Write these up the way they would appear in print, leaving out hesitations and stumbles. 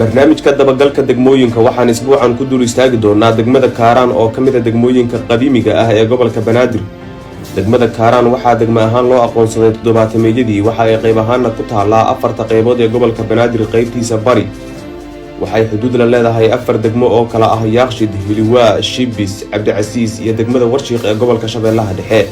barnaamijka dabagalka degmooyinka waxaan isbuucan ku dul istaagi doonaa degmada Kaaraan oo kamid ah degmooyinka qadiimiga ah ee gobolka Banaadir. degmada Kaaraan waxaa degmo ahaan loo aqoonsaday 70meeyadii waxa ay qayb ahaanna ku taalaa afarta qaybood ee gobolka Banaadir qaybtiisa bari. waxay xuduud la leedahay afar degmo oo kala ah Yaaqshid, Hiliwaa, Shibis, Cabdicasiis iyo degmada Warshiiq ee gobolka Shabeellaha Dhexe.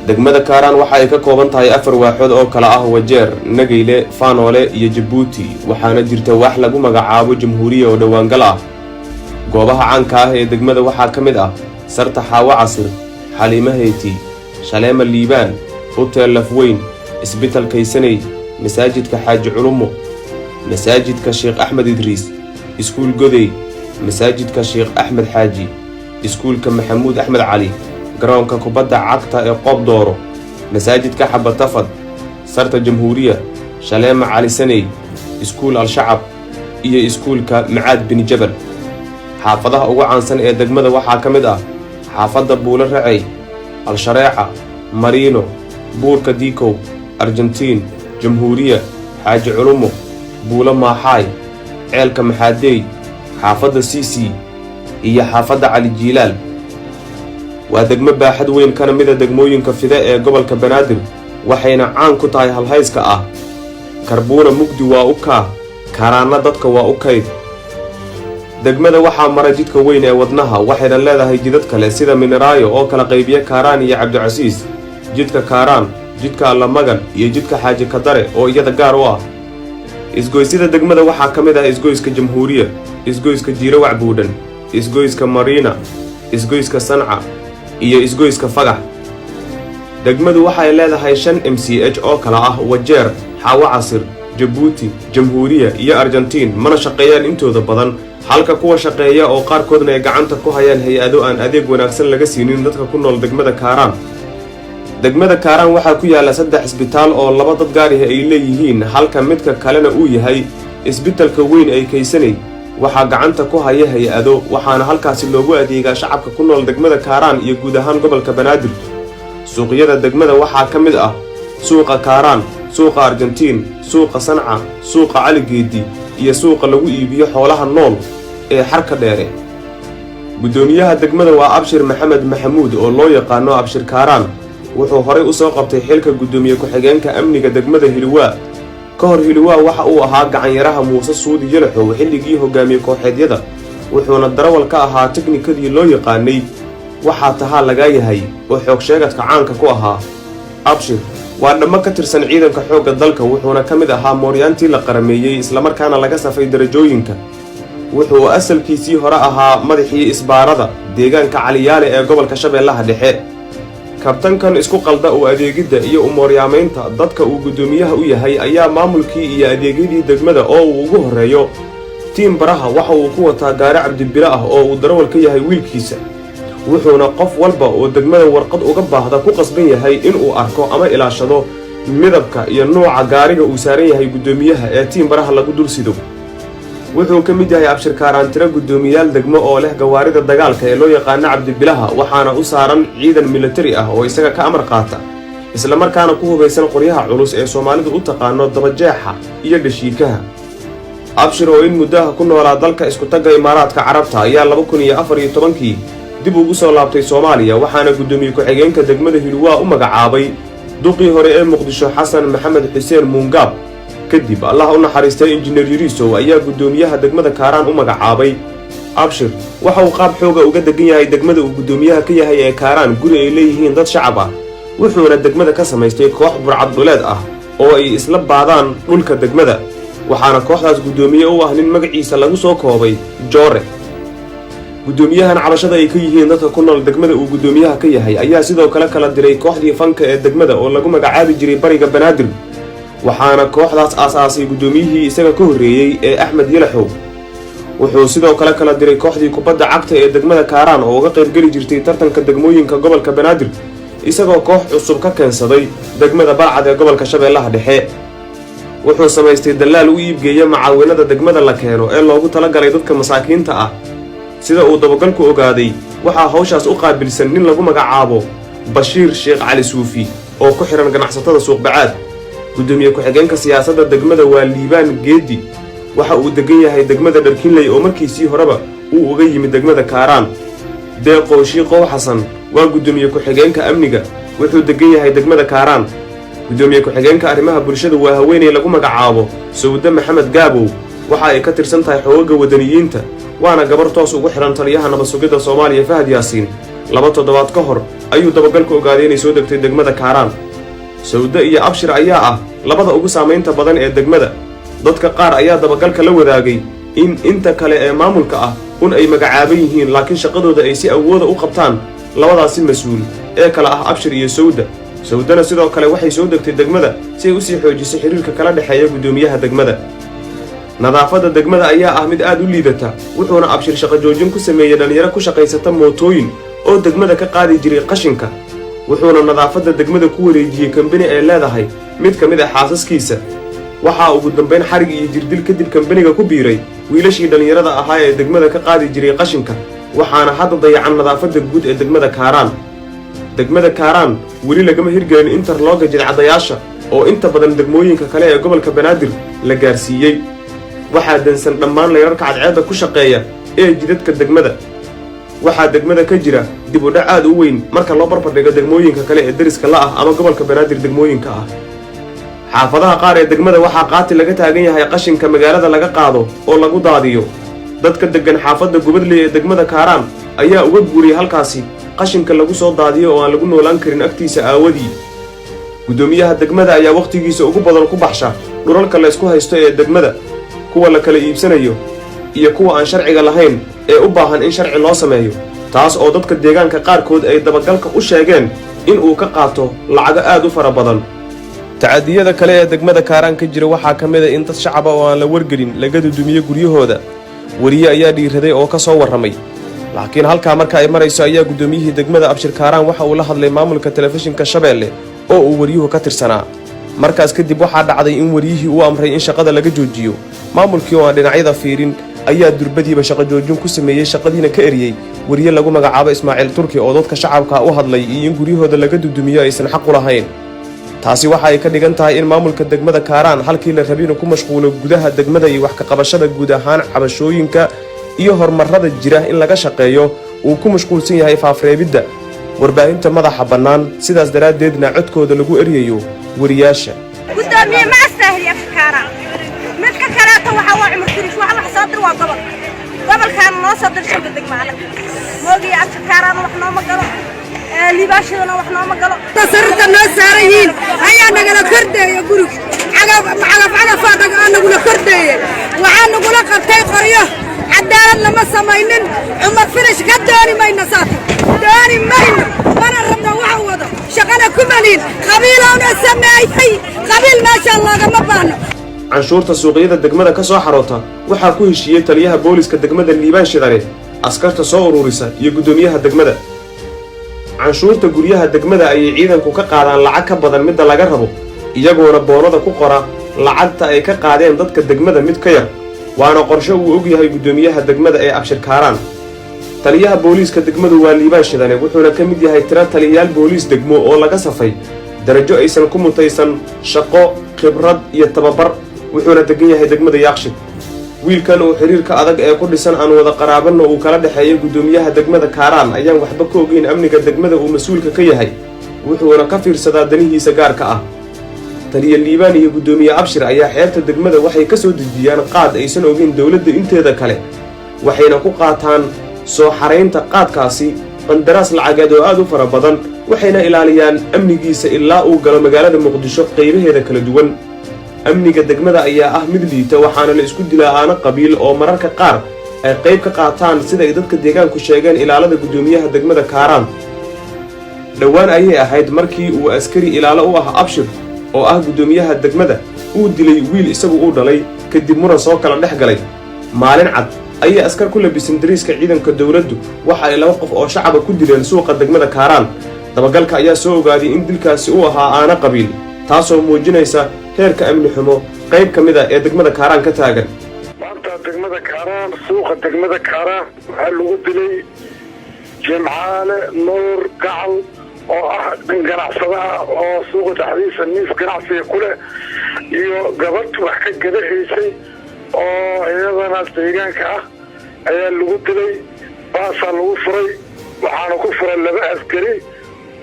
degmada Kaaraan waxa ay ka kooban tahay afar waaxood oo kala ah Wajeer, Nageyle, Faanoole iyo Jabuuti, waxaana jirta waax lagu magacaabo Jamhuuriya oo dhawaangal ah. goobaha caanka ah ee degmada waxaa ka mid ah Sarta Xaawa Casir, Xaliima Heyti, Shaleema Liibaan, Hotel Lafweyn, Isbitaal Kaysaney, Masaajidka Xaaji Culumo, Masaajidka Sheekh Axmed Idriis, Iskuul Goday, Masaajidka Sheekh Axmed Xaaji, Iskuulka Maxamuud Axmed Cali, garoonka kubadda cagta ee Qoob Dooro, Masaajidka Xabatafad, Sarta Jamhuuriya, Shaleema Cali Saney, Iskuul Al-Shacab iyo Iskuulka Macaad bin Jabal. xaafadaha ugu caansan ee degmada waxaa ka mid ah xaafadda Buulo Racay, Al-Shareeca, Mariino, Buurka Diikow, Argentiin, Jamhuuriya, Xaaji Culumo, Buulo Maaxaay, Ceelka Maxaadeey, xaafadda Siisi iyo xaafadda Cali Jiilaal. waa degmo baaxad weyn kana mid ah degmooyinka fida ee gobolka Banaadir, waxayna caan ku tahay halhayska ah Karbuuna mugdi waa u kaa, Kaaraanna dadka waa u kayd. degmada waxaa mara jidka weyn ee wadnaha, waxayna leedahay jidad kale sida Miniraayo oo kala qaybiya Kaaraan iyo Cabdicasiis, jidka Kaaraan, jidka Allamagan iyo jidka Xaaji Kadare oo iyada gaar u ah. isgoysyada degmada waxaa ka mid ah isgoyska Jamhuuriya, isgoyska Jiirawac Buudhan, isgoyska Mariina, isgoyska Sanca iyo isgoyska Fagax. degmadu waxay leedahay 5 MCH oo kala ah Wajeer, Xaawa Casir, Jabuuti, Jamhuuriya iyo Argentiin, mana shaqeeyaan intooda badan, halka kuwa shaqeeya oo qaarkoodna ay gacanta ku hayaan hay-ado aan adeeg wanaagsan laga siinin dadka ku nool degmada Kaaraan. degmada Kaaraan waxaa ku yaala 3 isbitaal oo 2 dad gaar ah ay leeyihiin, halka midka kalena uu yahay isbitaalka weyn ee Kaysaney. waxaa gacanta ku haya hay-ado, waxaana halkaasi loogu adeegaa shacabka ku nool degmada Kaaraan iyo guud ahaan gobolka Banaadir. suuqyada degmada waxaa ka mid ah suuqa Kaaraan, suuqa Argentiin, suuqa Sanca, suuqa Cali Geedi iyo suuqa lagu iibiyo xoolaha nool ee Xarka Dheere. gudoomiyaha degmada waa Abshir Maxamed Maxamuud oo loo yaqaano Abshir Kaaraan. wuxuu horey u soo qabtay xilka gudoomiye ku-xigeenka amniga degmada Hiliwaa. ka hor Hiliwaa waxa uu ahaa gacanyaraha Muuse Suudi Yalaxow xilligii hogaamiye kooxeedyada, wuxuuna darawal ka ahaa tiknikadii loo yaqaanay waxaa tahaa laga yahay oo xoog sheegadka caanka ku ahaa. Abshir waa dhammo ka tirsan ciidanka xoogga dalka, wuxuuna ka mid ahaa mooryaantii la qarameeyey islamarkaana laga safay darajooyinka. wuxuu asalkiisii hore ahaa madaxii isbaarada deegaanka Caliyaale ee gobolka Shabeellaha Dhexe. kabtankan isku qalda oo adeegidda iyo umooryaamaynta dadka uu gudoomiyaha u yahay ayaa maamulkii iyo adeegyadii degmada oo uu ugu horeeyo tiim baraha waxa uu ku wataa gaari cabdibilo ah oo uu darawal ka yahay wiilkiisa. wuxuuna qof walba oo degmada warqad uga baahda ku qasban yahay inuu arko ama ilaashado midabka iyo nooca gaariga uu saaran yahay gudoomiyaha ee tiim baraha lagu dul sido. wuxuu ka mid yahay Abshir Kaaraan tiro gudoomiyaal degmo oo leh gawaarida dagaalka ee loo yaqaan cabdibilaha, waxaana u saaran ciidan military ah oo isaga ka amar qaata, isla markaana ku hubeysan qoryaha culus ee Soomaalidu u taqaano dabajeexa iyo dhashiikaha. Abshir oo in muddaha ku noolaa dalka isku tagga Imaaraadka Carabta ayaa 2014 dib ugu soo laabtay Soomaaliya, waxaana gudoomiye ku-xigeenka degmada Hiliwaa u magacaabay duqii hore ee Muqdisho Xasan Maxamed Xuseen Muungaab. kadib Allah u naxariistay injineer Yuriisow ayaa gudoomiyaha degmada Kaaraan u magacaabay. Abshir waxa uu qaab xooga uga degan yahay degmada uu gudoomiyaha ka yahay ee Kaaraan, guri ay leeyihiin dad shacab ah, wuxuuna degmada ka samaystay koox burcadbuleed ah oo ay isla baadaan dhulka degmada, waxaana kooxdaas gudoomiye u ah nin magaciisa lagu soo koobay Joore. gudoomiyahan cabashada ay ka yihiin dadka ku nool degmada uu gudoomiyaha ka yahay ayaa sidoo kala diray kooxdii fanka ee degmada oo lagu magacaabi jiray Bariga Banaadir, waxaana kooxdaas aasaasay gudoomiyihii isaga ka horeeyay ee Axmed Yalaxow. wuxuu sidoo kala diray kooxdii kubadda cagta ee degmada Kaaraan oo uga qayb gali jirtay tartanka degmooyinka gobolka Banaadir, isagoo koox cusub ka keensaday degmada Balcad ee gobolka Shabeellaha Dhexe. wuxuu samaystay dalaal u iibgeeya macaawinada degmada la keeno ee loogu talagalay dadka masaakiinta ah. sida uu dabagalku ogaaday, waxaa hawshaas u qaabilsan nin lagu magacaabo Bashiir Sheekh Cali Suufi oo ku xiran ganacsatada suuq Bacaad. gudoomiye ku-xigeenka siyaasadda degmada waa Liibaan Geedi, waxa uu degan yahay degmada Dharkinley oo markiisii horeba uu uga yimid degmada Kaaraan. Deeqo Shiiqow Xasan waa gudoomiye ku-xigeenka amniga wuxuu degan yahay degmada Kaaraan. gudoomiye ku-xigeenka arrimaha bulshada waa haweeney lagu magacaabo Sawda Maxamed Gaabow waxa ay ka tirsan tahay xoogga wadaniyiinta waana gabar toos ugu xiran taliyaha nabad sugidda Soomaaliya Fahad Yaasiin. 2 toddobaad ka hor ayuu dabagalka ogaaday inay soo degtay degmada Kaaraan. Sawda iyo Abshir ayaa ah labada ugu saameynta badan ee degmada. dadka qaar ayaa dabagalka la wadaagay in inta kale ee maamulka ah ay magacaaban yihiin laakiin shaqadooda ay si awood u qabtaan labadaasi mas'uul ee kala ah Abshir iyo Sawda. Sawdana sidoo kale waxay soo degtay degmada si ay u sii xoojisay xiriirka kala dhaxeeya gudoomiyaha degmada. nadaafadda degmada ayaa ah mid aad u liidata wuxuuna Abshir shaqo joojin ku sameeyay dhalinyaro ku shaqaysata mootooyin oo degmada ka qaadi jiray qashinka. wuxuuna nadaafadda degmada ku wareejiyay kambani ay leedahay mid ka mid ah xaasaskiisa. waxa ugu dambeyn xarig iyo jirdil kadib kambaniga ku biiray wiilashii dhalinyarada ahaa ee degmada ka qaadi jiray qashinka waxaana hadda dayacan nadaafadda guud ee degmada Kaaraan. degmada Kaaraan weli lagama hirgelin interlooga jidcadayaasha oo inta badan degmooyinka kale ee gobolka Banaadir la gaarsiiyay. waxaa dansan dhammaan leerarka cadceedda ku shaqeeya ee jidadka degmada. waxaa degmada ka jira dib u dhac aad u weyn marka loo barbardhigo degmooyinka kale ee dariska la ah ama gobolka Banaadir degmooyinka ah. xaafadaha qaar ee degmada waxaa qaati laga taagan yahay qashinka magaalada laga qaado oo lagu daadiyo. dadka degan xaafadda Gubadley ee degmada Kaaraan ayaa uga guuriyay halkaasi qashinka lagu soo daadiyo oo aan lagu noolaan karin agtiisa aawadii. gudoomiyaha degmada ayaa waqtigiisa ugu badan ku baxsha dhulalka la isku haysto ee degmada, kuwa la kala iibsanayo iyo kuwa aan sharciga lahayn ee u baahan in sharci loo sameeyo, taas oo dadka deegaanka qaarkood ay dabagalka u sheegeen in uu ka qaato lacago aad u fara badan. tacadiyada kale ee degmada Kaaraan ka jira waxaa ka mid ah in dad shacab ah oo aan la wargelin laga dudumiyo guryahooda. wariye ayaa dhiiraday oo ka soo warramay, laakiin halkaa marka ay marayso ayaa gudoomiyihii degmada Abshir Kaaraan waxa uu la hadlay maamulka telefishinka Shabeelle oo uu wariyuhu ka tirsanaa. markaas kadib waxaa dhacday in wariyihii uu amray in shaqada laga joojiyo. maamulkii oo aan dhinacyada fiirin ayaa durbadiiba shaqo joojin ku sameeyay, shaqadiina ka eriyay wariye lagu magacaabo Ismaaciil Turki oo dadka shacabka u hadlay iyo in guryahooda laga dudumiyo aysan xaq u lahayn. taasi waxa ay ka dhigan tahay in maamulka degmada Kaaraan halkii la rabay inuu ku mashquulo gudaha degmada iyo wax ka qabashada guud ahaan cabashooyinka iyo horumarada jira in laga shaqeeyo uu ku mashquulsan yahay faafreebidda warbaahinta madaxa bannaan. sidaas daraaddeedna codkooda lagu eriyayo wariyaasha. gudoomiye ma astaahil Abshir Kaaraan midka kaleeto waxa waa Cumar Tirish waxa soo dir waa gobolkan noo soo dir shaqada degmada moogiya Abshir Kaaraan wax noo ma galo libaashadana wax noo ma galo tasarrufta noo saarayiin ayaa nagala kordheeyo guriga cagaf nagula kordheeyay waxaa nagula qabtay qoryo cadaalad lama samaynin. Cumar Tirish ka dooni mayno saati dooni mayno mana rabno waxa wado shaqana ku malin qabiilowna sameeyay qabiil maasha Allah ma baano. canshuurta suuqyada degmada ka soo xaroota waxaa ku heshiiyay taliyaha booliska degmada Liibaan Shidare, askarta soo ururisa iyo gudoomiyaha degmada. canshuurta guryaha degmada ayay ciidanku ka qaadaan lacag ka badan midda laga rabo, iyagoona boonada ku qora lacagta ay ka qaadeen dadka degmada mid ka yar. waana qorshe uu og yahay gudoomiyaha degmada ee Abshir Kaaraan. taliyaha booliska degmadu waa Liibaan Shidare wuxuuna ka mid yahay tiro taliyayaal booliis degmo oo laga safay darajo aysan ku mutaysan shaqo, khibrad iyo tababar. wuxuuna degan yahay degmada Yaaqshid. wiilkan oo xiriirka adag ee ku dhisan aan wada qaraabano uu kala dhaxeeyo gudoomiyaha degmada Kaaraan ayaan waxba ka ogeyn amniga degmada uu mas'uulka ka yahay, wuxuuna ka fiirsadaa danihiisa gaarka ah. taliye Liibaan iyo gudoomiye Abshir ayaa xeerta degmada waxay ka soo dejiyaan qaad aysan ogeyn dawladda inteeda kale, waxayna ku qaataan soo xareynta qaadkaasi qandaraas lacageed oo aad u fara badan, waxayna ilaaliyaan amnigiisa ilaa uu galo magaalada Muqdisho qaybaheeda kala duwan. amniga degmada ayaa ah mid liita waxaana la isku dilaa aana qabiil oo mararka qaar ay qayb ka qaataan sida ay dadka deegaanku sheegeen ilaalada gudoomiyaha degmada Kaaraan. dhowaan ayay ahayd markii uu askari ilaalo u ah Abshir oo ah gudoomiyaha degmada uu dilay wiil isagu uu dhalay kadib muran soo kala dhex galay. maalin cad ayay askar ku labisan dariiska ciidanka dawladdu waxa ay 2 qof oo shacab ku dileen suuqa degmada Kaaraan. dabagalka ayaa soo ogaaday in dilkaasi uu ahaa aana qabiil, taasoo muujinaysa heerka amni xumo qayb ka mid ah ee degmada Kaaraan ka taagan. maanta degmada Kaaraan suuqa degmada Kaaraan waxaa lagu dilay Jimcaale Nuur Gacal oo ah ganacsadaha oo suuqa dhexdiisa niis ganacsiga ku leh iyo gabadh wax ka gadahaysay oo iyadana deegaanka ah ayaa lagu dilay baasaa lagu furay waxaana ku furay 2 askari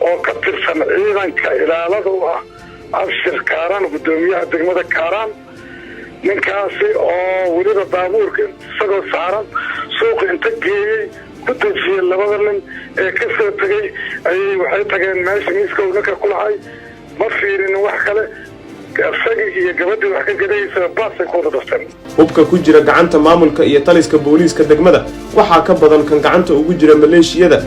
oo ka tirsan ciidanka ilaalada u ah Abshir Kaaraan gudoomiyaha degmada Kaaraan ninkaasi oo weliba baabuurka isagoo saaran suuqa inta geeyay ku dajiyay 2 nin ee ka soo tagay ayay waxay tageen meesha miiska uu ninka ku lahay ma fiirin wax kale asaga iyo gabadhii wax ka gadaysa baasay ku dhashay hubka ku jira gacanta maamulka iyo taliska booliiska degmada waxaa ka badan kan gacanta ugu jira maleeshiyada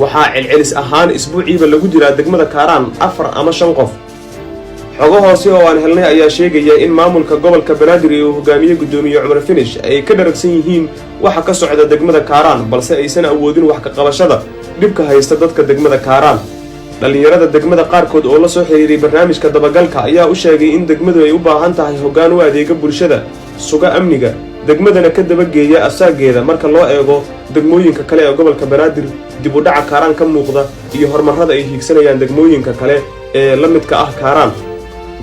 waxaa celcelis ahaan isbuuciiba lagu diraa degmada Kaaraan 4 ama 5 qof xogo hoose oo aan helnay ayaa sheegaya in maamulka gobolka Banaadir uu hogaamiye gudoomiye Cumar Finish ay ka dharagsan yihiin waxa ka socda degmada Kaaraan balse aysan awoodin wax ka qabashada dhibka haysta dadka degmada Kaaraan dhalinyarada degmada qaarkood oo la soo xiriiray barnaamijka dabagalka ayaa u sheegay in degmadu ay u baahan tahay hoggaan u adeega bulshada suga amniga degmadana ka dabageeya asaageeda marka loo eego degmooyinka kale ee gobolka Banaadir dib u dhaca Kaaraan ka muuqda iyo horumarada ay hiigsanayaan degmooyinka kale ee la midka ah Kaaraan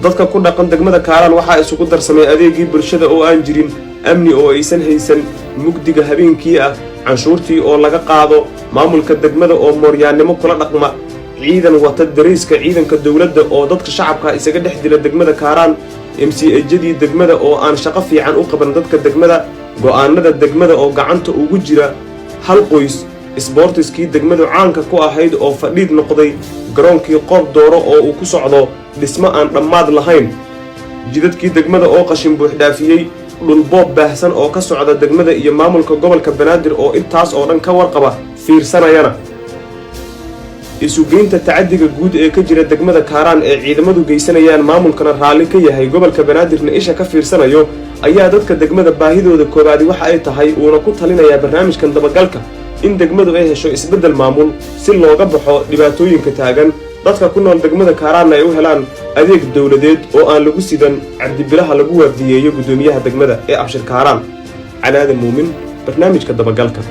dadka ku dhaqan degmada Kaaraan waxa isugu darsamay adeegii bulshada oo aan jirin amni oo aysan haysan mugdiga habeenkii ah canshuurtii oo laga qaado maamulka degmada oo mooryaannimo kula dhaqma ciidan wata dariiska ciidanka dawladda oo dadka shacabka isaga dhex dila degmada Kaaraan MCA-jadii degmada oo aan shaqo fiican u qaban dadka degmada go'aanada degmada oo gacanta ugu jira hal qoys isboortiskii degmadu caanka ku ahayd oo fadhiid noqday garoonkii qoob dooro oo uu ku socdo dhismo aan dhammaad lahayn jidadkii degmada oo qashin buux dhaafiyay dhul boob baahsan oo ka socda degmada iyo maamulka gobolka Banaadir oo intaas oo dhan ka warqaba fiirsanayana isugeynta tacadiga guud ee ka jira degmada Kaaraan ee ciidamadu geysanayaan maamulkana raali ka yahay gobolka Banaadirna isha ka fiirsanayo ayaa dadka degmada baahidooda koobaadi waxa ay tahay uuna ku talinayaa barnaamijkan dabagalka in degmadu ay hesho isbedel maamul si looga baxo dhibaatooyinka taagan dadka ku nool degmada Kaaraan ay u helaan adeeg dawladeed oo aan lagu sidan cabdibilaha lagu waardiyeeyo gudoomiyaha degmada ee Abshir Kaaraan Calaada Muumin barnaamijka dabagalka